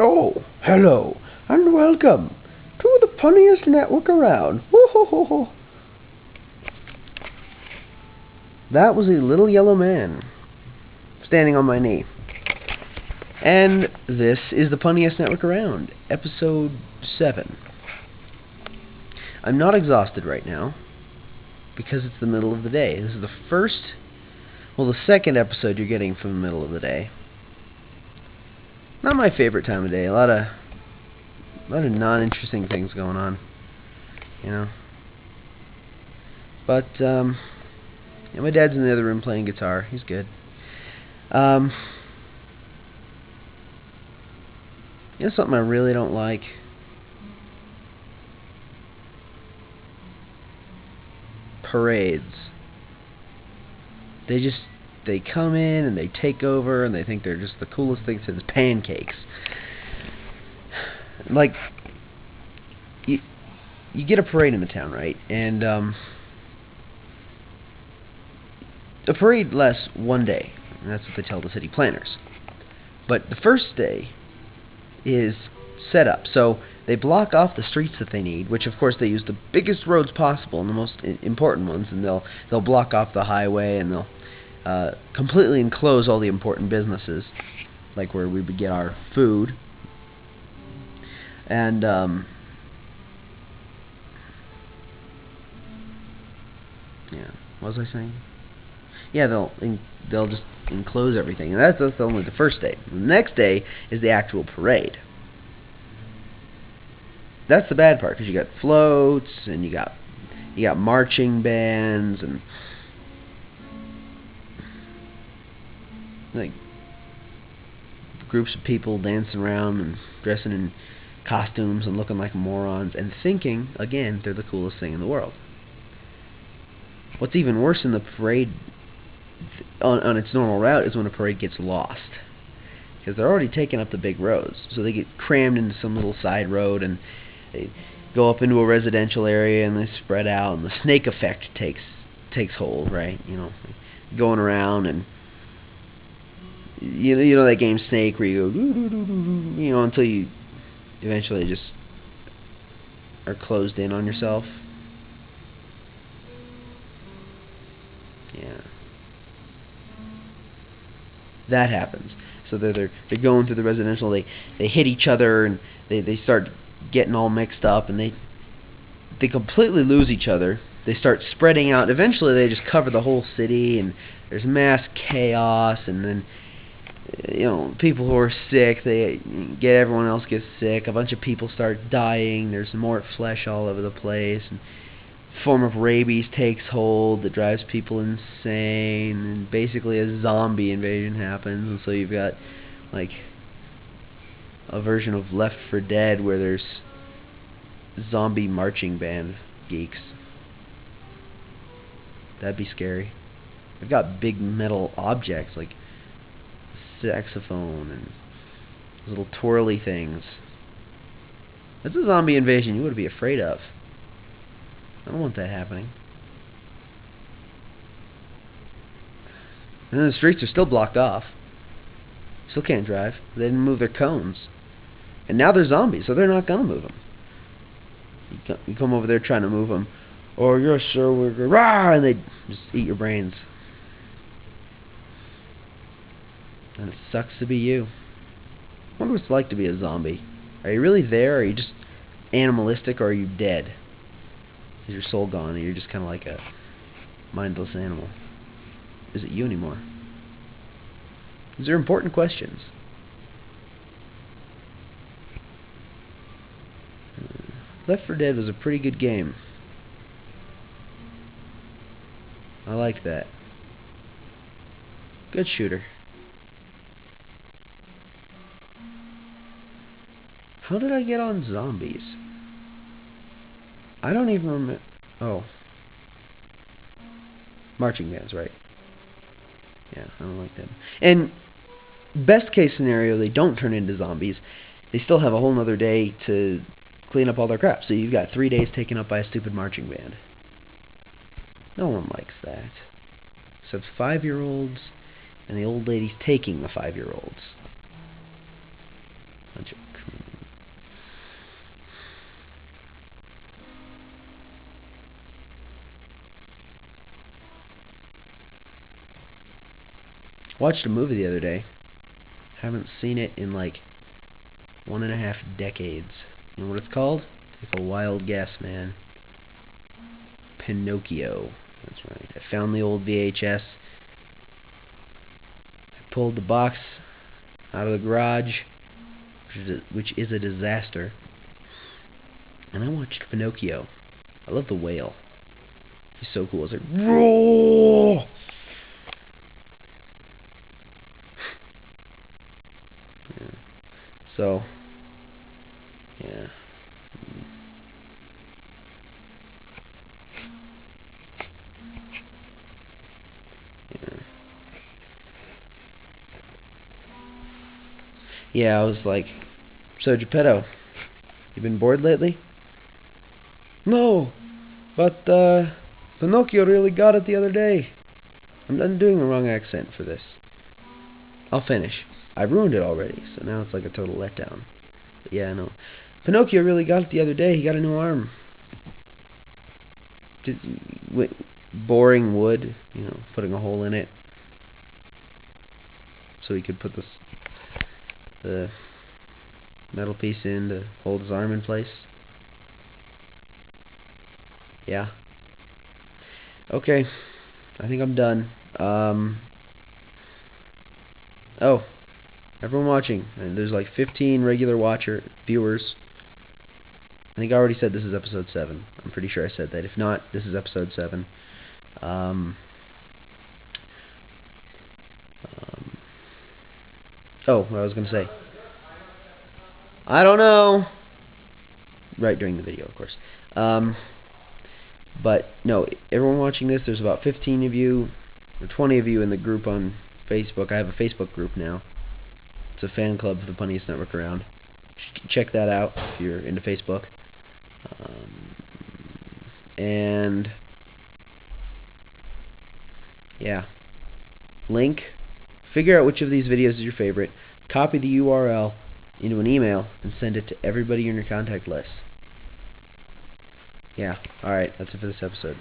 Oh, hello, and welcome to the punniest network around. Woo-ho-ho-ho. That was a little yellow man standing on my knee. And this is the punniest network around, episode 7. I'm not exhausted right now, because it's the middle of the day. This is the second episode you're getting from the middle of the day. Not my favorite time of day. A lot of non-interesting things going on, you know. But yeah, my dad's in the other room playing guitar. He's good. You know something I really don't like? Parades. They come in and they take over and they think they're just the coolest thing since pancakes. Like, you get a parade in the town, right? And the parade lasts one day, and that's what they tell the city planners. But the first day is set up, so they block off the streets that they need, which of course they use the biggest roads possible and the most important ones, and they'll block off the highway, and they'll completely enclose all the important businesses, like where we would get our food. And yeah, what was I saying? Yeah, they'll just enclose everything, and that's only the first day. The next day is the actual parade. That's the bad part, because you got floats and you got marching bands and like groups of people dancing around and dressing in costumes and looking like morons and thinking, again, they're the coolest thing in the world. What's even worse in the parade on its normal route is when a parade gets lost, because they're already taking up the big roads, so they get crammed into some little side road and they go up into a residential area and they spread out, and the snake effect takes hold, right? You know, going around, and you know that game Snake where you go you know, until you eventually just are closed in on yourself. Yeah, that happens. So they're going through the residential. They hit each other, and they start getting all mixed up, and they completely lose each other. They start spreading out. Eventually, they just cover the whole city, and there's mass chaos. And then, you know, people who are sick, everyone else gets sick. A bunch of people start dying. There's more flesh all over the place, and a form of rabies takes hold that drives people insane, and basically a zombie invasion happens. And so you've got like a version of Left 4 Dead where there's zombie marching band geeks. That'd be scary. They've got big metal objects like saxophone and little twirly things. That's a zombie invasion you would be afraid of. I don't want that happening. And then the streets are still blocked off. Still can't drive. They didn't move their cones. And now they're zombies, so they're not going to move them. You come over there trying to move them. Oh, yes, sir, we're good. Rah! And they just eat your brains. And it sucks to be you. I wonder what it's like to be a zombie. Are you really there, or are you just animalistic, or are you dead? Is your soul gone, and you're just kind of like a mindless animal? Is it you anymore? These are important questions. Left 4 Dead was a pretty good game. I liked that. Good shooter. How did I get on zombies? I don't even remember. Oh. Marching bands, right. Yeah, I don't like them. And best case scenario, they don't turn into zombies. They still have a whole nother day to clean up all their crap. So you've got 3 days taken up by a stupid marching band. No one likes that. Except 5-year-olds and the old ladies taking the 5-year-olds. A joke. Watched a movie the other day. Haven't seen it in like 1.5 decades. You know what it's called? Take a wild guess, man. Pinocchio. That's right. I found the old VHS. I pulled the box out of the garage, which is a disaster. And I watched Pinocchio. I love the whale. He's so cool. It's like, roar! Yeah. So, yeah. Yeah, I was like, so Geppetto, you been bored lately? No, but Pinocchio really got it the other day. I'm doing the wrong accent for this. I'll finish. I ruined it already, so now it's like a total letdown. But yeah, no. Pinocchio really got it the other day. He got a new arm. Boring wood, you know, putting a hole in it so he could put the metal piece in to hold his arm in place. Yeah. Okay. I think I'm done. Oh, everyone watching. And there's like 15 regular viewers. I think I already said this is episode 7. I'm pretty sure I said that. If not, this is episode 7. Oh, what I was going to say. I don't know. Right during the video, of course. But, no, everyone watching this, there's about 15 of you, or 20 of you in the group on Facebook. I have a Facebook group now. It's a fan club for the Punniest Network around. Check that out if you're into Facebook. And, yeah. Link. Figure out which of these videos is your favorite. Copy the URL into an email and send it to everybody in your contact list. Yeah, alright, that's it for this episode.